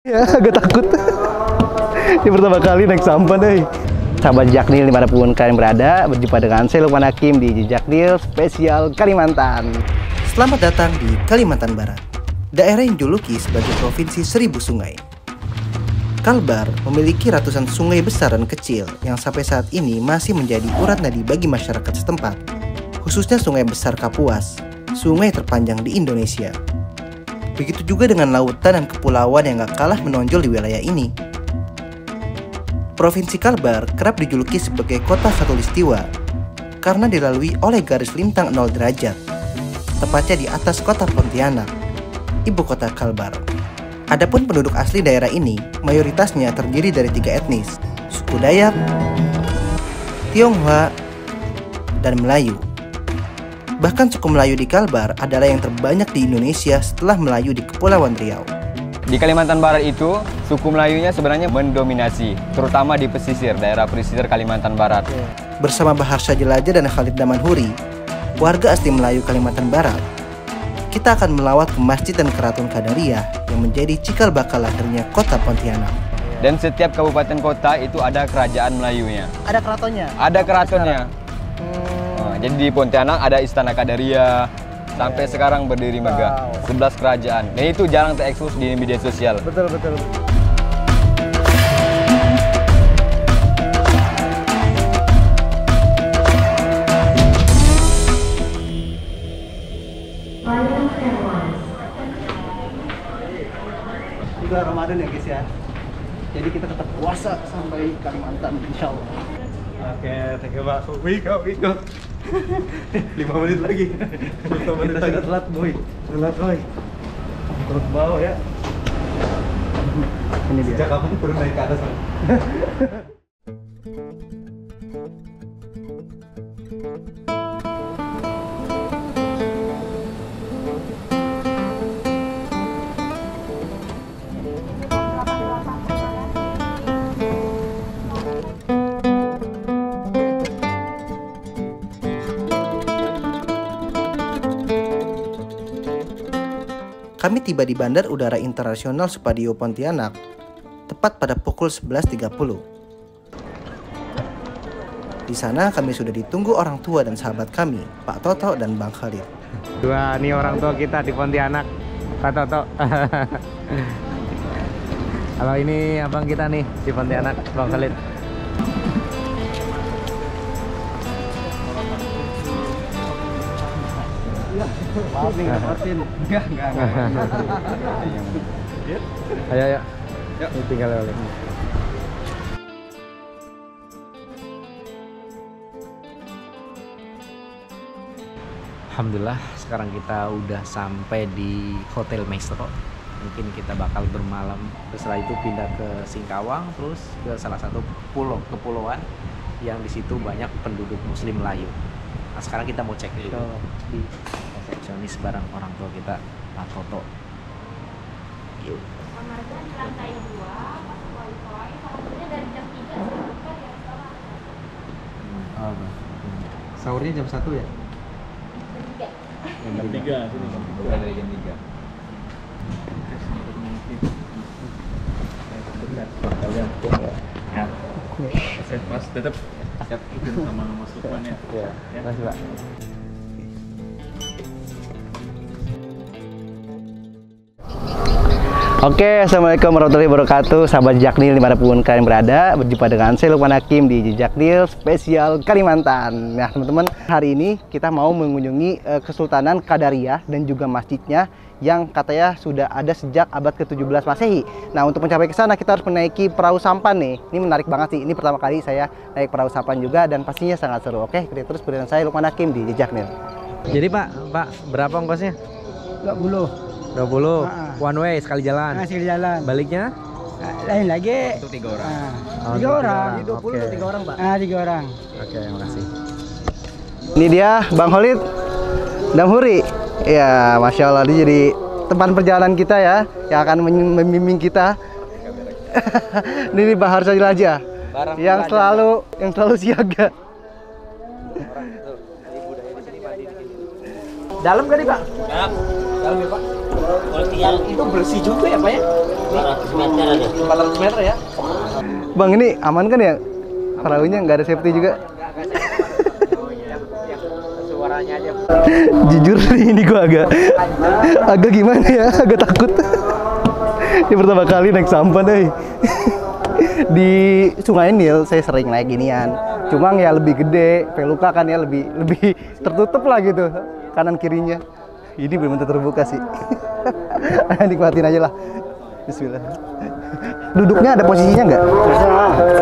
Ya, agak takut. Ini pertama kali naik sampan, deh. Sahabat Jejaknil dimanapun kalian berada, berjumpa dengan saya Lukman Hakim di Jejaknil Spesial Kalimantan. Selamat datang di Kalimantan Barat, daerah yang dijuluki sebagai Provinsi Seribu Sungai. Kalbar memiliki ratusan sungai besar dan kecil yang sampai saat ini masih menjadi urat nadi bagi masyarakat setempat, khususnya Sungai Besar Kapuas, sungai terpanjang di Indonesia. Begitu juga dengan lautan dan kepulauan yang gak kalah menonjol di wilayah ini. Provinsi Kalbar kerap dijuluki sebagai kota khatulistiwa karena dilalui oleh garis lintang 0 derajat, tepatnya di atas kota Pontianak, ibu kota Kalbar. Adapun penduduk asli daerah ini mayoritasnya terdiri dari 3 etnis, suku Dayak, Tionghoa, dan Melayu. Bahkan suku Melayu di Kalbar adalah yang terbanyak di Indonesia setelah Melayu di Kepulauan Riau. Di Kalimantan Barat itu, suku Melayunya sebenarnya mendominasi, terutama di pesisir, daerah pesisir Kalimantan Barat. Bersama Baharsa Jelajah dan Khalid Damanhuri, warga asli Melayu Kalimantan Barat, kita akan melawat ke Masjid dan Keraton Qadariyah yang menjadi cikal bakal lahirnya kota Pontianak. Dan setiap kabupaten kota itu ada kerajaan Melayunya. Ada keratonnya? Ada keratonnya. Jadi di Pontianak ada Istana Qadariyah, sampai sekarang berdiri megah. 11 kerajaan. Dan itu jarang terekspos di media sosial. Betul. Juga Ramadan ya guys ya. Jadi kita tetap puasa sampai Kalimantan insya Allah. Oke, thank you Pak. We go. 5 menit lagi. 5 menit Kita sudah telat boy. Terus bawah ya. Ini dia. Sejak kapan turun naik ke atas Pak? Kami tiba di Bandar Udara Internasional Supadio Pontianak tepat pada pukul 11.30. Di sana kami sudah ditunggu orang tua dan sahabat kami, Pak Toto dan Bang Khalid. Dua nih orang tua kita di Pontianak, Pak Toto. Kalau ini abang kita nih di Pontianak, Bang Khalid. Maaf nih ngerepotin. Enggak. Ayo. Ini tinggal oleh. Alhamdulillah sekarang kita udah sampai di Hotel Maestro. Mungkin kita bakal bermalam. Setelah itu pindah ke Singkawang, terus ke salah satu kepulauan yang di situ banyak penduduk Muslim Melayu. Nah, sekarang kita mau cek dulu di resepsionis bareng orang tua kita, Pak Toto. Yuk. Kamarnya di lantai 2, masuk wifi, sahurnya dari jam 3 sampai buka di restoran. Sahurnya jam 1 ya? Jam 3. Jam 3 sini. Bukan dari jam 3. Mas tetap siap izin sama Mas Lukman ya. Ya, makasih Pak. Oke, assalamualaikum warahmatullahi wabarakatuh. Sahabat Jejaknil dimanapun kalian berada, berjumpa dengan saya Lukman Hakim di Jejaknil Spesial Kalimantan. Nah teman-teman, hari ini kita mau mengunjungi Kesultanan Qadariyah dan juga masjidnya yang katanya sudah ada sejak abad ke-17 Masehi. Nah untuk mencapai ke sana kita harus menaiki perahu sampan nih. Ini menarik banget sih. Ini pertama kali saya naik perahu sampan juga dan pastinya sangat seru. Oke, kita terus dengan saya Lukman Hakim di Jejaknil. Jadi Pak, berapa ongkosnya? 20. 20. One way sekali jalan. Sekali jalan. Baliknya? Lain lagi. Itu 3 orang. Oh, 3 orang. 20 Oke. 3 orang Pak. 3 orang. Oke, makasih. Ini dia Bang Khalid Damanhuri. Ya, Masya Allah, dia jadi teman perjalanan kita ya, yang akan membimbing kita. Ini Baharsa Jelajah yang selalu siaga. Dalam kan nih Pak? Dalam ya Pak. Kalau itu bersih juga ya Pak ya? 400 meter ya. Bang, ini aman kan ya? Perahunya nggak ada safety juga? Suaranya aja. Jujur nih, ini gua agak gimana ya, agak takut. Ini pertama kali naik sampan deh. Di Sungai Nil saya sering naik ginian. Cuma ya lebih gede, Veluka kan ya lebih tertutup lah gitu kanan kirinya. Ini benar-benar terbuka sih. Nikmatin aja lah. Bismillah. Duduknya ada posisinya nggak?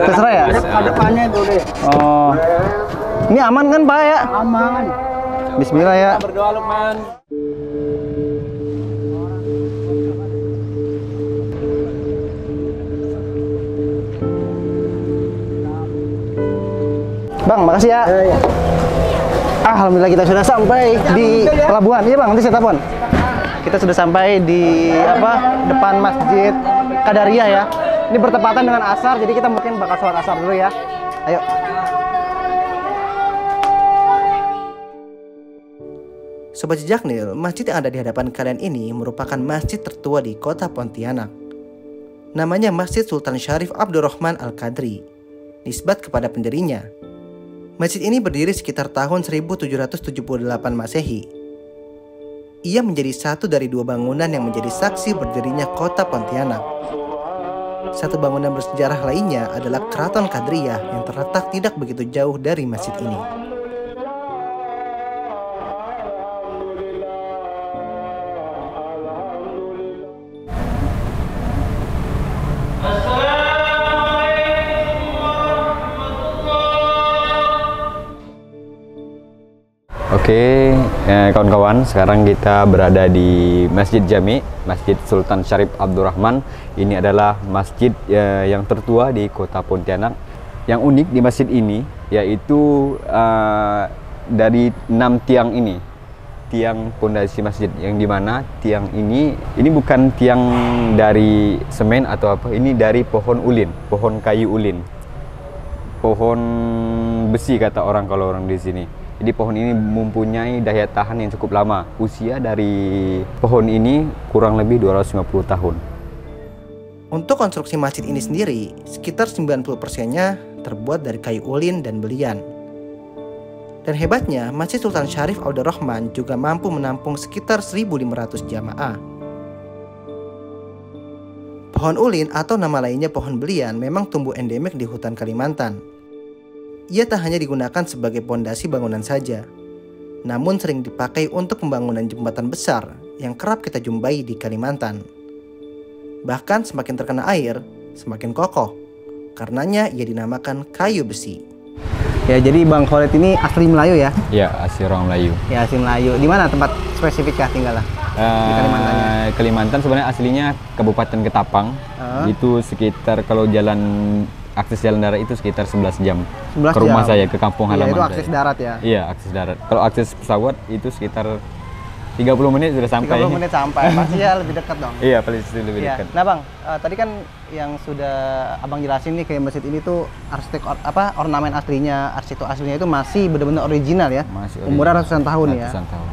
Terserah ya? Ada depannya boleh. Oh. Ini aman kan Pak ya? Aman. Bismillah ya. Berdoa Lukman. Bang, makasih ya. Alhamdulillah kita sudah sampai di pelabuhan. Iya Bang, nanti saya telepon. Kita sudah sampai di depan Masjid Qadariyah ya. Ini bertepatan dengan asar, jadi kita mungkin bakal sholat asar dulu ya. Ayo. Sobat Jejak Nil, masjid yang ada di hadapan kalian ini merupakan masjid tertua di kota Pontianak. Namanya Masjid Sultan Syarif Abdurrahman Al-Qadri, nisbat kepada pendirinya. Masjid ini berdiri sekitar tahun 1778 Masehi. Ia menjadi satu dari dua bangunan yang menjadi saksi berdirinya kota Pontianak. Satu bangunan bersejarah lainnya adalah Keraton Qadriyah yang terletak tidak begitu jauh dari masjid ini. Oke, kawan-kawan, sekarang kita berada di Masjid Jami, Masjid Sultan Syarif Abdurrahman. Ini adalah masjid yang tertua di kota Pontianak. Yang unik di masjid ini yaitu dari 6 tiang ini, tiang pondasi masjid, yang dimana tiang ini bukan tiang dari semen atau apa, ini dari pohon ulin, pohon kayu ulin, pohon besi kata orang kalau orang di sini. Jadi pohon ini mempunyai daya tahan yang cukup lama. Usia dari pohon ini kurang lebih 250 tahun. Untuk konstruksi masjid ini sendiri, sekitar 90%-nya terbuat dari kayu ulin dan belian. Dan hebatnya, Masjid Sultan Syarif Abdurrahman juga mampu menampung sekitar 1.500 jamaah. Pohon ulin atau nama lainnya pohon belian memang tumbuh endemik di hutan Kalimantan. Ia tak hanya digunakan sebagai pondasi bangunan saja, namun sering dipakai untuk pembangunan jembatan besar yang kerap kita jumpai di Kalimantan. Bahkan semakin terkena air, semakin kokoh. Karenanya ia dinamakan kayu besi. Ya, jadi Bang Khalid ini asli Melayu ya? Ya, asli orang Melayu. Ya, asli Melayu. Di mana tempat spesifik ya tinggal lah? Di Kalimantannya. Kalimantan sebenarnya aslinya Kabupaten Ketapang. Itu sekitar kalau akses jalan darat itu sekitar 11 jam. 11 ke rumah jam. saya, ke kampung halaman. Itu akses darat ya? Iya, akses darat. Kalau akses pesawat itu sekitar 30 menit sudah sampai. 30 menit sampai, pasti ya lebih dekat dong. Iya, pasti lebih Iya. dekat. Nah Bang, tadi kan yang sudah Abang jelasin nih, kayak masjid ini tuh ornamen aslinya, arsitektur aslinya itu masih benar-benar original ya? Masih Umurnya ratusan tahun ya? Ratusan tahun.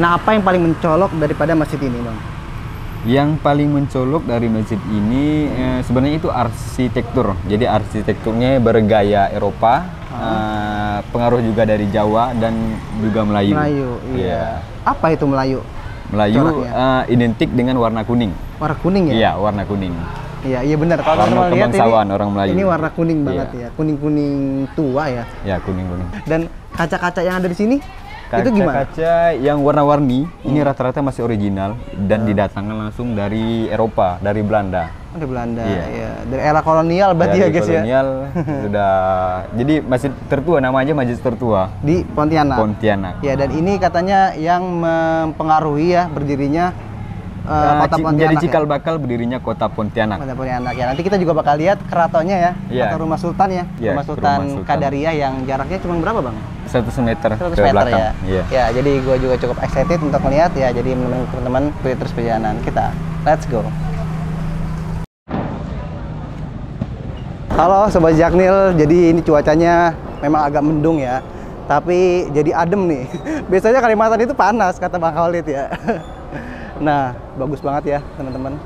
Nah, apa yang paling mencolok daripada masjid ini Bang? Yang paling mencolok dari masjid ini sebenarnya itu arsitektur. Jadi arsitekturnya bergaya Eropa, pengaruh juga dari Jawa dan juga Melayu. Melayu, iya. Apa itu Melayu? Melayu identik dengan warna kuning. Warna kuning ya? Iya, warna kuning. Iya, iya benar. Kalau Warna teman-teman lihat kebangsawan orang Melayu. ini warna kuning banget Iya. ya, kuning-kuning tua ya. Ya, kuning-kuning. Dan kaca-kaca yang ada di sini itu gimana? Kaca yang warna-warni ini rata-rata masih original dan didatangkan langsung dari Eropa, dari Belanda. Oh, dari Belanda, Iya. ya. Dari era kolonial berarti ya Dari guys ya. kolonial sudah. Jadi masjid tertua, namanya masjid tertua Di Pontianak. Pontianak. Ya, dan ini katanya yang mempengaruhi ya berdirinya kota Pontianak. Jadi cikal bakal berdirinya kota Pontianak. Kota Pontianak ya. Nanti kita juga bakal lihat keratonnya ya, Iya. atau rumah sultan ya. Iya, Rumah Sultan rumah sultan. Qadariyah yang jaraknya cuma berapa, Bang? 100 meter 100 ke meter belakang. ya. Iya. Ya, jadi gue juga cukup excited untuk melihat ya. Jadi teman-teman ikuti terus perjalanan kita. Let's go. Halo Sobat Jejak Nil, jadi ini cuacanya memang agak mendung ya. Tapi jadi adem nih. Biasanya Kalimantan itu panas kata Bang Khalid ya. Nah, bagus banget ya teman-teman.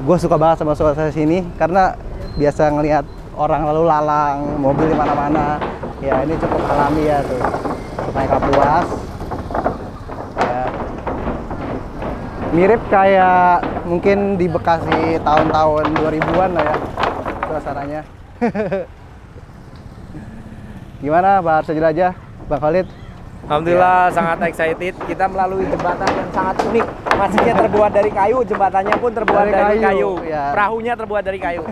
gue suka banget sama suasana sini karena biasa ngelihat orang lalu lalang, mobil di mana-mana. Ya ini cukup alami ya tuh. Naik Kapuas. Ya. Mirip kayak mungkin di Bekasi tahun-tahun 2000-an lah ya suasananya. Gimana Pak Jelajah, Bang Khalid? Alhamdulillah sangat excited. Kita melalui jembatan yang sangat unik. Masjidnya terbuat dari kayu, jembatannya pun terbuat dari kayu. Ya. Perahunya terbuat dari kayu.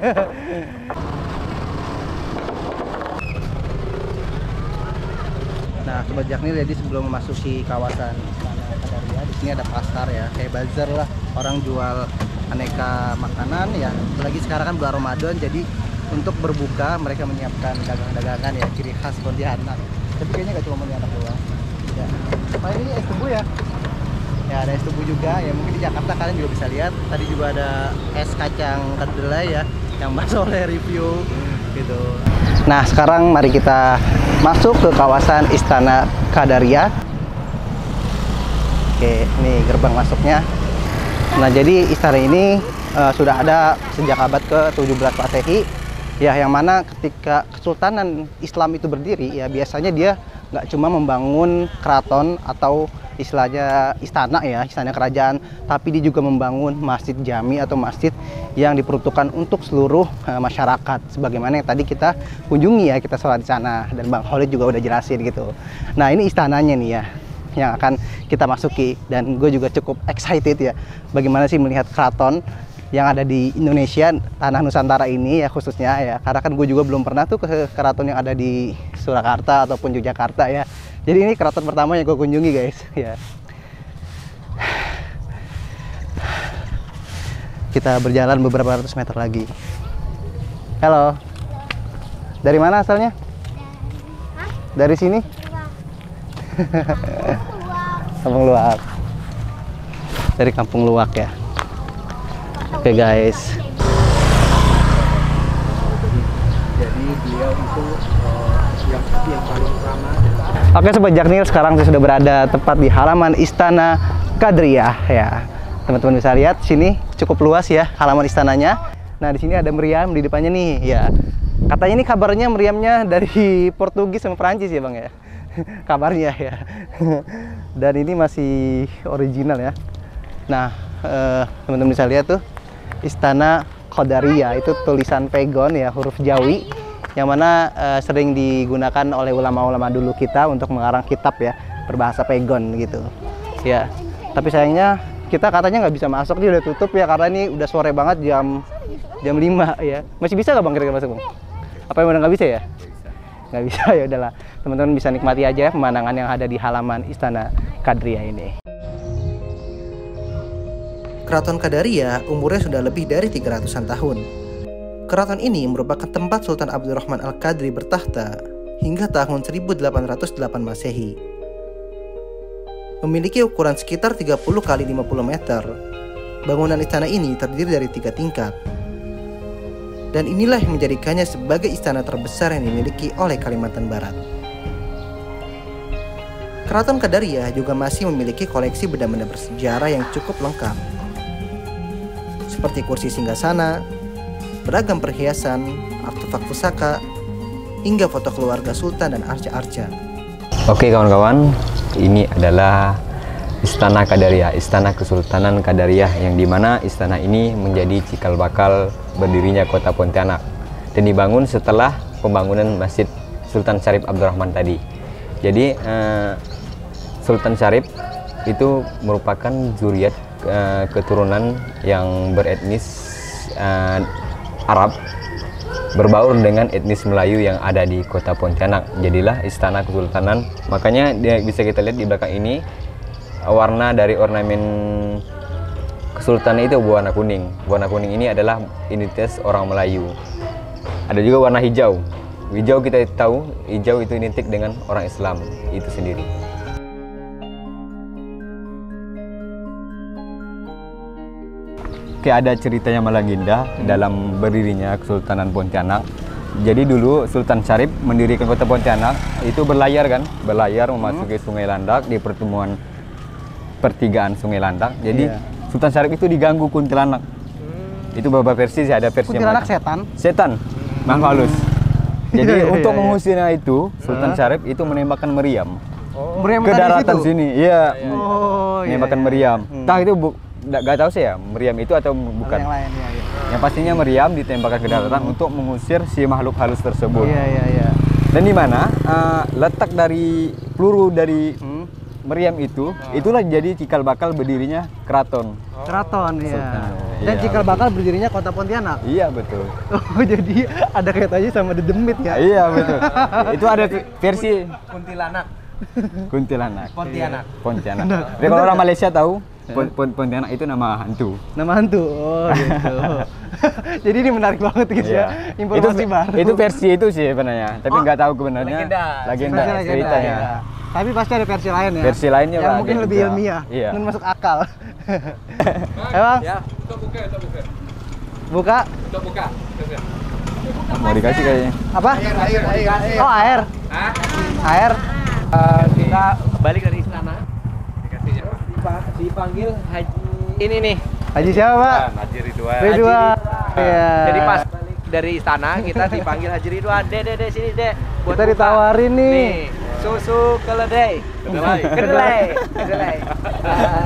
Nah, Sobat Jaknil, jadi sebelum memasuki kawasan Istana Qadariyah, di sini ada pasar ya, kayak bazar lah. Orang jual aneka makanan ya. Apalagi sekarang kan bulan Ramadan, jadi untuk berbuka mereka menyiapkan dagangan-dagangan ya, ciri khas Pontianak. Tapi kayaknya nggak cuma Pontianak doang. Ya. Nah, ini es tebu ya. Ya, ada es tebu juga. Ya mungkin di Jakarta kalian juga bisa lihat. Tadi juga ada es kacang kedelai ya, yang Mas Oleh review gitu. Nah, sekarang mari kita masuk ke kawasan Istana Qadariyah. Oke, ini gerbang masuknya. Nah, jadi istana ini sudah ada sejak abad ke-17 Masehi. Ya, yang mana ketika Kesultanan Islam itu berdiri, ya biasanya dia nggak cuma membangun keraton atau istilahnya istana ya, istana kerajaan, tapi dia juga membangun masjid jami atau masjid yang diperuntukkan untuk seluruh masyarakat. Sebagaimana yang tadi kita kunjungi ya, kita sholat di sana dan Bang Khalid juga udah jelasin gitu. Nah, ini istananya nih ya, yang akan kita masuki, dan gue juga cukup excited ya, bagaimana sih melihat keraton yang ada di Indonesia, tanah Nusantara ini ya khususnya ya, karena kan gue juga belum pernah tuh ke keraton yang ada di Surakarta ataupun Yogyakarta ya. Jadi ini keraton pertama yang gue kunjungi guys ya. Kita berjalan beberapa ratus meter lagi. Halo, dari mana asalnya? Dari sini? Kampung Luwak. Dari Kampung Luwak ya. Oke guys. Jadi beliau itu yang paling utama. Oke Sobat Jaknil, sekarang saya sudah berada tepat di halaman Istana Qadariyah ya. Teman-teman bisa lihat sini cukup luas ya halaman istananya. Nah, di sini ada meriam di depannya nih ya. Katanya ini kabarnya meriamnya dari Portugis sama Perancis ya Bang ya. Kabarnya ya. Dan ini masih original ya. Nah, teman-teman bisa lihat tuh Istana Qadariyah, itu tulisan pegon ya, huruf Jawi, yang mana sering digunakan oleh ulama-ulama dulu kita untuk mengarang kitab ya, berbahasa pegon gitu ya. Tapi sayangnya kita katanya nggak bisa masuk, dia udah tutup ya, karena ini udah sore banget, jam 5 ya. Masih bisa nggak Bang kira-kira masuk Bang? Apa yang udah nggak bisa ya? Nggak bisa, ya udahlah, teman-teman bisa nikmati aja pemandangan yang ada di halaman Istana Qadariyah ini. Keraton Qadariyah umurnya sudah lebih dari 300-an tahun. Keraton ini merupakan tempat Sultan Abdurrahman Al-Qadri bertahta hingga tahun 1808 Masehi. Memiliki ukuran sekitar 30 kali 50 meter, bangunan istana ini terdiri dari 3 tingkat. Dan inilah yang menjadikannya sebagai istana terbesar yang dimiliki oleh Kalimantan Barat. Keraton Qadariyah juga masih memiliki koleksi benda-benda bersejarah yang cukup lengkap, seperti kursi singgasana, beragam perhiasan, artefak pusaka, hingga foto keluarga sultan dan arca-arca. Oke kawan-kawan, ini adalah Istana Qadariyah, Istana Kesultanan Qadariyah, yang dimana istana ini menjadi cikal bakal berdirinya kota Pontianak dan dibangun setelah pembangunan Masjid Sultan Syarif Abdurrahman tadi. Jadi Sultan Syarif itu merupakan zuriat keturunan yang beretnis Arab berbaur dengan etnis Melayu yang ada di kota Pontianak. Jadilah Istana Kesultanan. Makanya bisa kita lihat di belakang ini warna dari ornamen kesultanan itu berwarna kuning. Warna kuning ini adalah identitas orang Melayu. Ada juga warna hijau. Hijau kita tahu, hijau itu identik dengan orang Islam itu sendiri. Oke, ada ceritanya Malaginda dalam berdirinya Kesultanan Pontianak. Jadi dulu Sultan Syarif mendirikan kota Pontianak itu berlayar kan, berlayar memasuki Sungai Landak di pertemuan pertigaan Sungai Landak. Jadi Sultan Syarif itu diganggu kuntilanak. Itu beberapa versi sih, ada versi Kuntilanak mereka. setan. Setan, makhluk halus. Jadi Iya, untuk iya. mengusirnya itu, Sultan Syarif itu menembakkan meriam Meriam ke tadi daratan situ? sini. Iya, Oh, iya, menembakkan iya. meriam. Entah itu nggak tahu sih ya, meriam itu atau bukan. Yang lain, iya, iya. Yang pastinya meriam ditembakkan ke daratan untuk mengusir si makhluk halus tersebut. Iya, iya, iya. Dan di mana letak dari peluru dari meriam itu, itulah jadi cikal bakal berdirinya keraton. Keraton, iya. Sultan, Dan iya, cikal betul. bakal berdirinya kota Pontianak. Iya betul. Oh, jadi ada kaitannya sama The Demit ya? Iya betul. Itu ada versi Kuntilanak. Kuntilanak. Pontianak. Pontianak. Jadi kalau orang Malaysia tahu, Pontianak itu nama hantu. Nama hantu. Oh, gitu. Jadi ini menarik banget guys ya. Informasi baru. Itu versi itu sih sebenarnya, tapi nggak tahu kebenarannya. Legenda Versi ceritanya. ya. Tapi pasti ada versi lain ya. Versi lainnya yang lah, mungkin ada lebih juga. ilmiah Iya. dan masuk akal. Ayo Bang. Ya. Buka. Mau dikasih kayaknya. Apa? Oh, air. Air. Kita balik dari istana. Dipanggil Haji ini nih. Haji siapa, Pak? Haji Ridwan. Ridwan. Iya. Jadi pas balik dari istana kita dipanggil Haji Ridwan. Dek sini dek. Buat Kita buka. ditawarin nih. Susu keledai. Kedelai.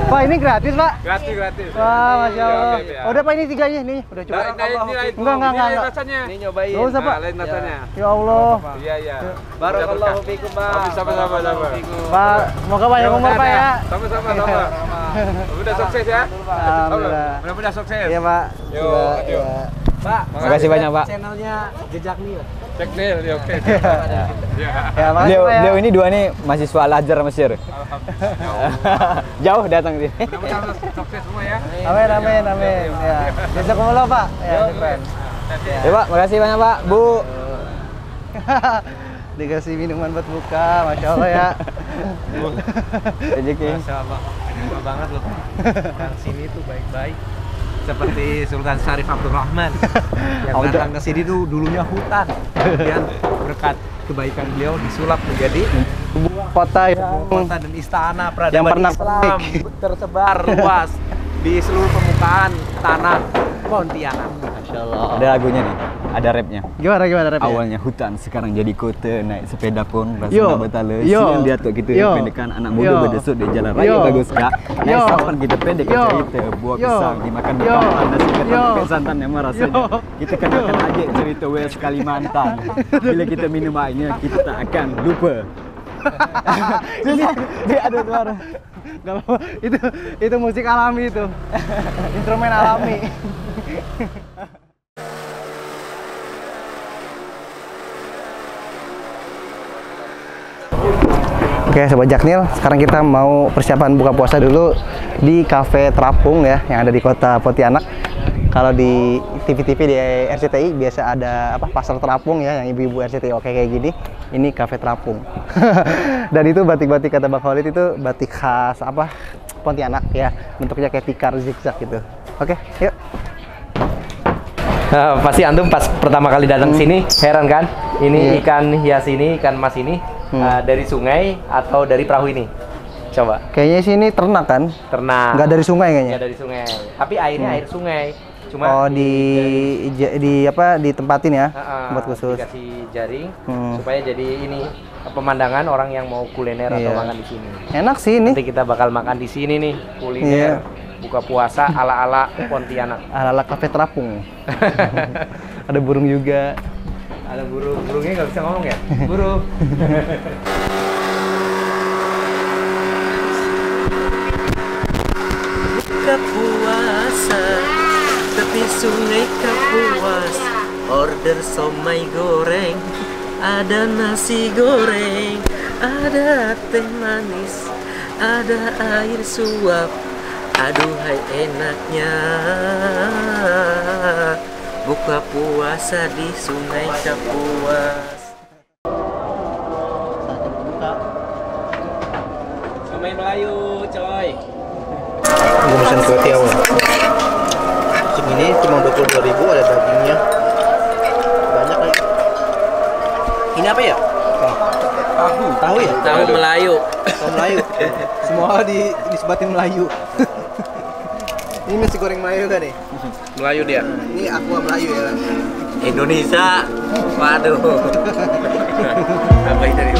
Pak, ini gratis, Pak? Gratis. Wah, Masya Allah. Oke, Oh, udah Pak, ini 3 aja nih. Udah cukup. Enggak. rasanya. Ini nyobain. Nggak usah, Pak. Lain rasanya. Ya Allah. Iya. Barakallahu fikum, Pak. Sama-sama. Pak, semoga banyak umur, Pak ya. Sama-sama. Udah sukses ya. Alhamdulillah. Mudah-mudahan sukses. Iya, Pak. Yo, Iya, yo. iya. Pak, Makasih banyak, Pak. channelnya Jejak Nil. Cek nih, ya, oke. Ya, makasih, Pak ya. Beliau ini dua nih mahasiswa Al-Azhar Mesir. Jauh datang di sini. Mudah-mudahan sukses semua ya. Amin. Ya. Jazakumullah, Pak. Ya, keren. Ya Pak, makasih banyak Pak, Bu. Dikasih minuman buat buka, Masya Allah ya. Rezeki. Masya Allah, terima banget loh. Orang sini tuh baik-baik. Seperti Sultan Syarif Abdurrahman yang datang ke sini tuh dulunya hutan, kemudian berkat kebaikan beliau disulap menjadi Kota yang kota dan istana Yang peradaban pernah Islam tersebar luas di seluruh permukaan tanah Pontianak. Masya Allah. Ada lagunya nih, ada rapnya. Gimana rapnya? Awalnya hutan, sekarang jadi kota, naik sepeda pun Yo. rasanya betale. Yo. Siang dia tuh kita Yo. pendekan anak muda Yo. berdesut di jalan raya Yo. bagus gak? Naik Yo. sapan kita pendek Yo. cerita, buah Yo. pisang dimakan Yo. bersama nasi ketan Yo. pakai santan yang rasanya. Yo. Kita kenalkan aja cerita West Kalimantan. Bila kita minum airnya, kita tak akan lupa. Dia ada suara. Gak apa-apa. Itu musik alami itu. Instrumen alami. Oke, Sobat Jaknil, sekarang kita mau persiapan buka puasa dulu di Cafe Terapung ya, yang ada di kota Pontianak. Kalau di TV-TV di RCTI biasa ada apa pasar terapung ya, yang ibu-ibu RCTI oke kayak gini. Ini Cafe Terapung. Dan itu batik-batik kata Bang Khalid itu batik khas apa Pontianak ya, bentuknya kayak tikar zigzag gitu. Oke, yuk. Pasti antum pas pertama kali datang sini heran kan? Ini Iya. ikan hias ini, ikan mas ini dari sungai atau dari perahu ini? Coba. Kayaknya sini ternak kan? Ternak. Nggak dari sungai kayaknya. Nggak dari sungai. Tapi airnya air sungai. Cuma Oh, di apa ditempatin ya, tempat khusus. dikasih jaring Hmm. supaya jadi ini pemandangan orang yang mau kuliner atau Iya. makan di sini. Enak sih ini. Nanti kita bakal makan di sini nih kuliner Iya. buka puasa ala-ala Pontianak. Ala-ala Cafe Terapung. Ada burung juga. Ada burungnya nggak bisa ngomong ya? Burung. Buka puasa tepi sungai Kapuas, order somai goreng, ada nasi goreng, ada teh manis, ada air suap. Aduhai enaknya buka puasa di sungai Kapuas. Somai Melayu, coy. Gue pesan kue tiaw. Segini cuma 22.000, ada dagingnya. Banyak lagi. Ini apa ya? Tahu ya? Tahu Melayu. Tahu Melayu. Semua disebatin Melayu. Ini nasi goreng Melayu kan nih? Melayu dia. Ini aqua Melayu ya. Indonesia. Waduh. Apa ini dari